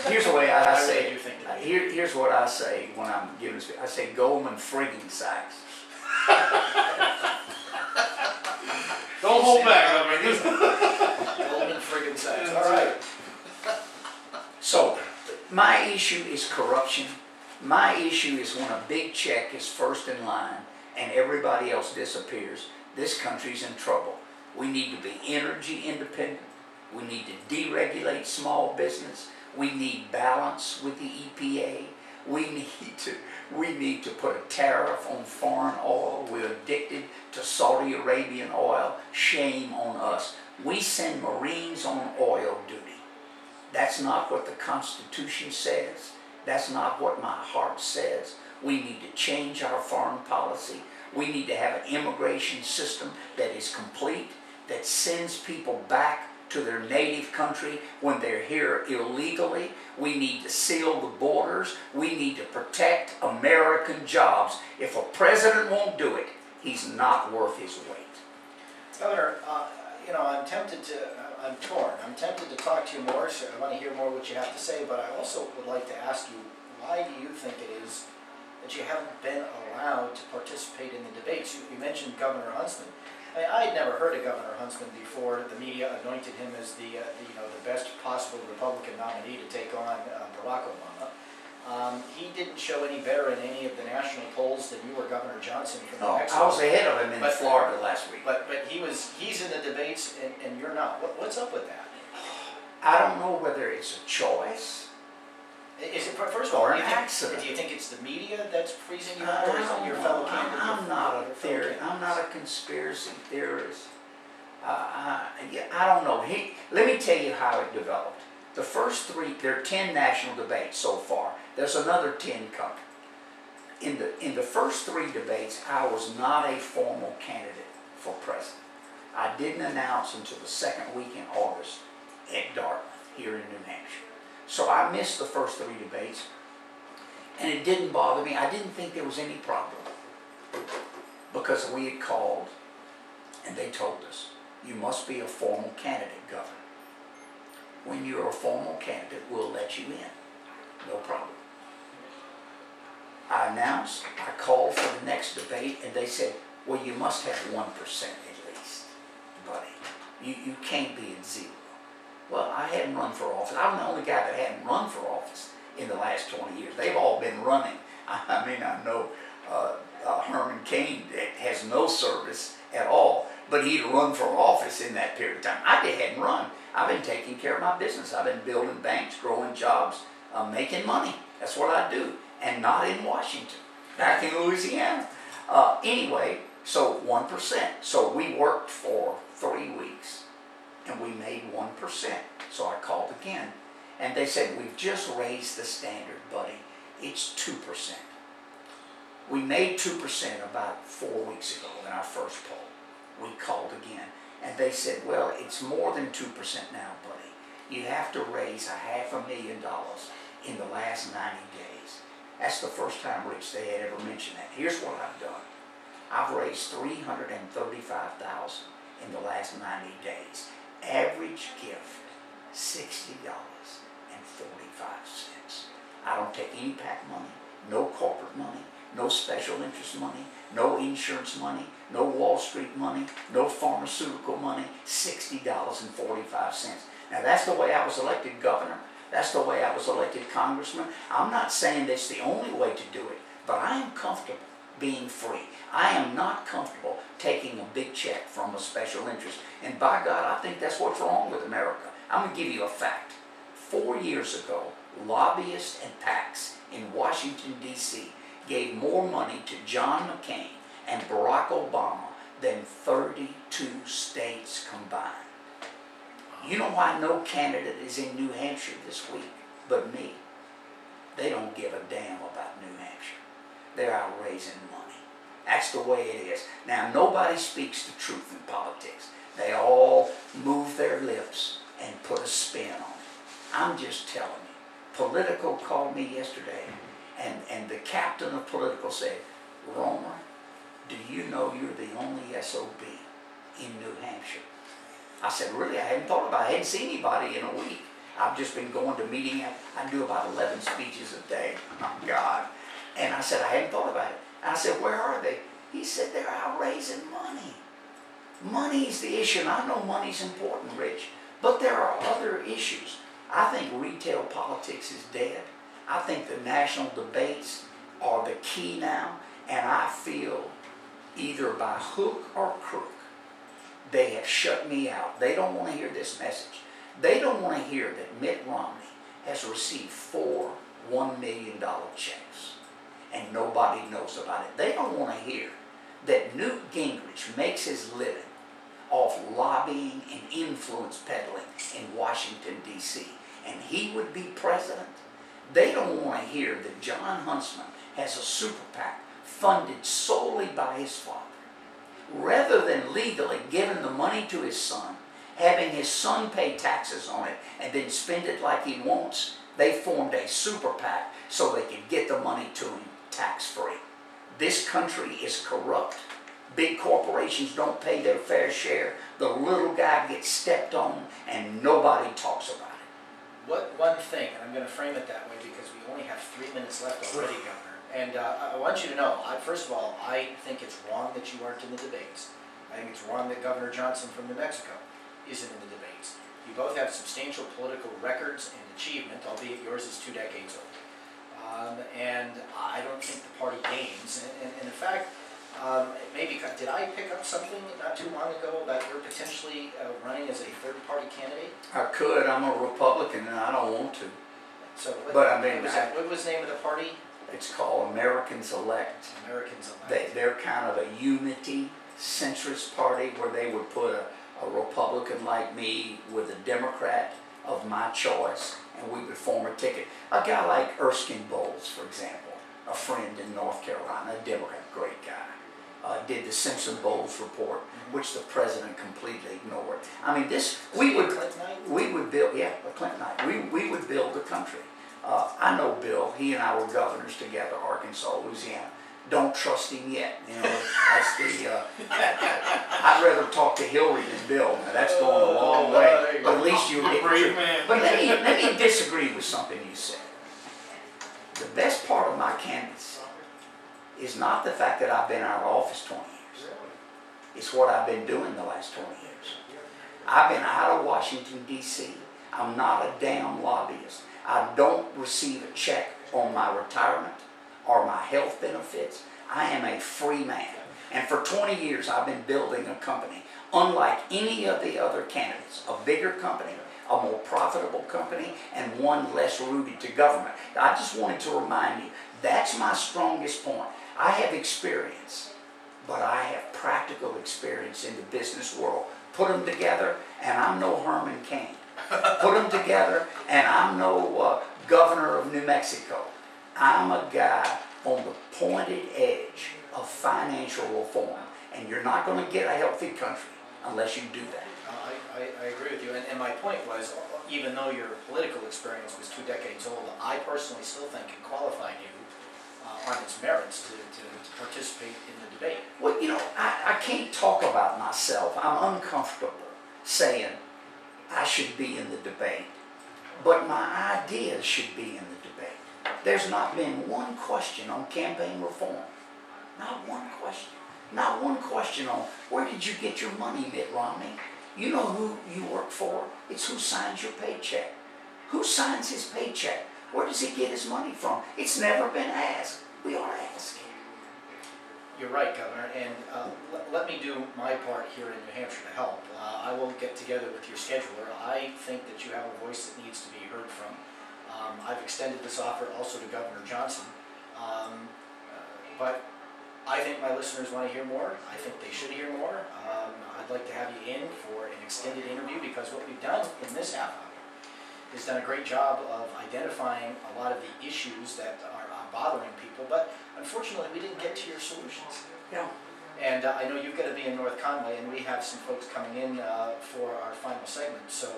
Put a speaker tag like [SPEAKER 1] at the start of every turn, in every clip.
[SPEAKER 1] Here's the way I say
[SPEAKER 2] really
[SPEAKER 1] it.
[SPEAKER 2] do think
[SPEAKER 1] Here's what I say when I'm giving this. I say Goldman friggin' Sachs.
[SPEAKER 2] Don't hold back,
[SPEAKER 3] Goldman friggin' Sachs. All right.
[SPEAKER 1] So, my issue is corruption. My issue is when a big check is first in line and everybody else disappears. This country's in trouble. We need to be energy independent. We need to deregulate small business. We need balance with the EPA. We need to put a tariff on foreign oil. We're addicted to Saudi Arabian oil. Shame on us. We send Marines on oil duty. That's not what the Constitution says. That's not what my heart says. We need to change our foreign policy. We need to have an immigration system that is complete, that sends people back to their native country when they're here illegally. We need to seal the borders. We need to protect American jobs. If a president won't do it, he's not worth his weight.
[SPEAKER 3] Governor, you know, I'm torn. I'm tempted to talk to you more, so I want to hear more what you have to say, but I also would like to ask you, why do you think it is that you haven't been allowed to participate in the debates? You mentioned Governor Huntsman. I had never heard of Governor Huntsman before the media anointed him as the best possible Republican nominee to take on Barack Obama. He didn't show any better in any of the national polls than you or Governor Johnson from New Mexico.
[SPEAKER 1] I was ahead of him in Florida last week.
[SPEAKER 3] But he's in the debates and you're not. What's up with that?
[SPEAKER 1] I don't know whether it's a choice.
[SPEAKER 3] Is it, first of all,
[SPEAKER 1] or an accident?
[SPEAKER 3] Do you think it's the media that's freezing you out, or is it your fellow candidates?
[SPEAKER 1] I'm not a theorist. I'm not a conspiracy theorist. I don't know. Let me tell you how it developed. The first three, there are 10 national debates so far. There's another 10 coming. In the first three debates, I was not a formal candidate for president. I didn't announce until the second week in August at Dartmouth, here in New Hampshire. So I missed the first three debates, and it didn't bother me. I didn't think there was any problem, because we had called, and they told us, you must be a formal candidate, Governor. When you're a formal candidate, we'll let you in. No problem. I announced, I called for the next debate, and they said, well, you must have 1% at least, buddy. You can't be at 0. Well, I hadn't run for office. I'm the only guy that hadn't run for office in the last 20 years. They've all been running. I mean, I know Herman Cain has no service at all, but he'd run for office in that period of time. I hadn't run. I've been taking care of my business. I've been building banks, growing jobs, making money. That's what I do, and not in Washington, back in Louisiana. Anyway, so 1%. So we worked for 3 weeks, and we made 1%. So I called again, and they said, we've just raised the standard, buddy. It's 2%. We made 2% about 4 weeks ago in our first poll. We called again, and they said, well, it's more than 2% now, buddy. You have to raise $500,000 in the last 90 days. That's the first time, Rich, they had ever mentioned that. Here's what I've done. I've raised $335,000 in the last 90 days. Average gift, $60.45. I don't take any PAC money, no corporate money, no special interest money, no insurance money, no Wall Street money, no pharmaceutical money, $60.45. Now that's the way I was elected governor. That's the way I was elected congressman. I'm not saying that's the only way to do it, but I am comfortable being free. I am not comfortable taking a big check from a special interest. And by God, I think that's what's wrong with America. I'm going to give you a fact. 4 years ago, lobbyists and PACs in Washington, D.C. gave more money to John McCain and Barack Obama than 32 states combined. You know why no candidate is in New Hampshire this week but me? They don't give a damn about New Hampshire. They're out raising money. That's the way it is. Now, nobody speaks the truth in politics. They all move their lips and put a spin on it. I'm just telling you. Politico called me yesterday, and the captain of Politico said, Roemer, do you know you're the only SOB in New Hampshire? I said, really? I hadn't thought about it. I hadn't seen anybody in a week. I've just been going to meeting. I do about 11 speeches a day. Oh, God. And I said, I hadn't thought about it. And I said, where are they? He said, they're out raising money. Money is the issue, and I know money's important, Rich, but there are other issues. I think retail politics is dead. I think the national debates are the key now, and I feel either by hook or crook, they have shut me out. They don't want to hear this message. They don't want to hear that Mitt Romney has received 4 $1 million checks, and nobody knows about it. They don't want to hear that Newt Gingrich makes his living off lobbying and influence peddling in Washington, D.C., and he would be president. They don't want to hear that John Huntsman has a super PAC funded solely by his father. Rather than legally giving the money to his son, having his son pay taxes on it, and then spend it like he wants, they formed a super PAC so they could get the money to him tax-free. This country is corrupt. Big corporations don't pay their fair share. The little guy gets stepped on, and nobody talks about it.
[SPEAKER 3] One thing, and I'm going to frame it that way because we only have 3 minutes left already, Governor. And I want you to know, first of all, I think it's wrong that you aren't in the debates. I think it's wrong that Governor Johnson from New Mexico isn't in the debates. You both have substantial political records and achievement, albeit yours is 2 decades old. And I don't think the party gains. And in fact, maybe, did I pick up something not too long ago about you're potentially running as a third-party candidate?
[SPEAKER 1] I could. I'm a Republican, and I don't want to.
[SPEAKER 3] So, what was the name of the party?
[SPEAKER 1] It's called Americans Elect.
[SPEAKER 3] Americans Elect.
[SPEAKER 1] They're kind of a unity centrist party where they would put a Republican like me with a Democrat of my choice, and we would form a ticket. A guy like Erskine Bowles, for example, a friend in North Carolina, a Democrat, great guy, did the Simpson-Bowles report, which the president completely ignored. I mean, we would build, yeah, a Clintonite. We would build the country. I know Bill. He and I were governors together, Arkansas, Louisiana. Don't trust him yet. You know, that's the. I'd rather talk to Hillary than Bill. Now, that's going a long way. But at least you'll get the truth. But let me disagree with something you said. The best part of my candidacy is not the fact that I've been out of office 20 years. It's what I've been doing the last 20 years. I've been out of Washington, D.C. I'm not a damn lobbyist. I don't receive a check on my retirement or my health benefits. I am a free man. And for 20 years, I've been building a company unlike any of the other candidates. A bigger company, a more profitable company, and one less rooted to government. I just wanted to remind you, that's my strongest point. I have experience, but I have practical experience in the business world. Put them together, and I'm no Herman Cain. Put them together, and I'm no governor of New Mexico. I'm a guy on the pointed edge of financial reform, and you're not going to get a healthy country unless you do that.
[SPEAKER 3] I agree with you, and my point was, even though your political experience was 2 decades old, I personally still think it qualified you on its merits to participate in the debate.
[SPEAKER 1] Well, you know, I can't talk about myself. I'm uncomfortable saying I should be in the debate, but my ideas should be in the debate. There's not been one question on campaign reform. Not one question. Not one question on where did you get your money, Mitt Romney? You know who you work for. It's who signs your paycheck. Who signs his paycheck? Where does he get his money from? It's never been asked. We are asking.
[SPEAKER 3] You're right, Governor, and let me do my part here in New Hampshire to help. I will get together with your scheduler. I think that you have a voice that needs to be heard from. I've extended this offer also to Governor Johnson, but I think my listeners want to hear more. I think they should hear more. I'd like to have you in for an extended interview because what we've done in this half hour is done a great job of identifying a lot of the issues that are bothering people, but unfortunately we didn't get to your solutions.
[SPEAKER 1] Yeah.
[SPEAKER 3] And I know you've got to be in North Conway, and we have some folks coming in for our final segment, so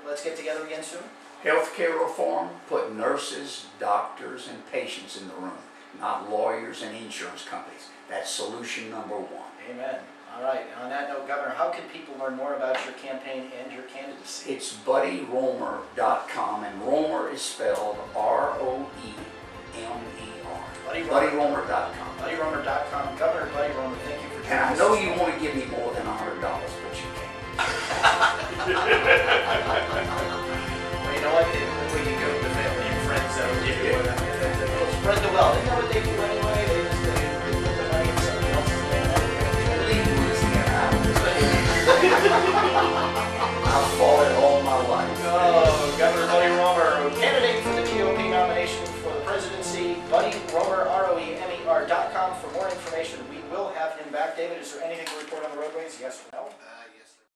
[SPEAKER 3] let's get together again soon.
[SPEAKER 1] Healthcare reform, put nurses, doctors, and patients in the room, not lawyers and insurance companies. That's solution number 1.
[SPEAKER 3] Amen. All right, and on that note, Governor, how can people learn more about your campaign and your candidacy?
[SPEAKER 1] It's BuddyRoemer.com, and Roemer is spelled R-O-E-M-E-R. BuddyRoemer.com.
[SPEAKER 3] BuddyRoemer.com. Governor Buddy Roemer, thank you for joining
[SPEAKER 1] And
[SPEAKER 3] us.
[SPEAKER 1] I know you want to give me more than $100, but you can't.
[SPEAKER 3] Well, you know what? We can go to the family and friends that will give you what spread the wealth. Isn't that what they do anyway? They just put the money in somebody else's name.
[SPEAKER 1] Leave Louisiana out of this. I've fought it all my life.
[SPEAKER 3] Oh, Governor Buddy Roemer, candidate for the GOP nomination for the presidency. Buddy Roemer, ROEMER.com for more information. We will have him back. David, is there anything to report on the roadways? Yes or no?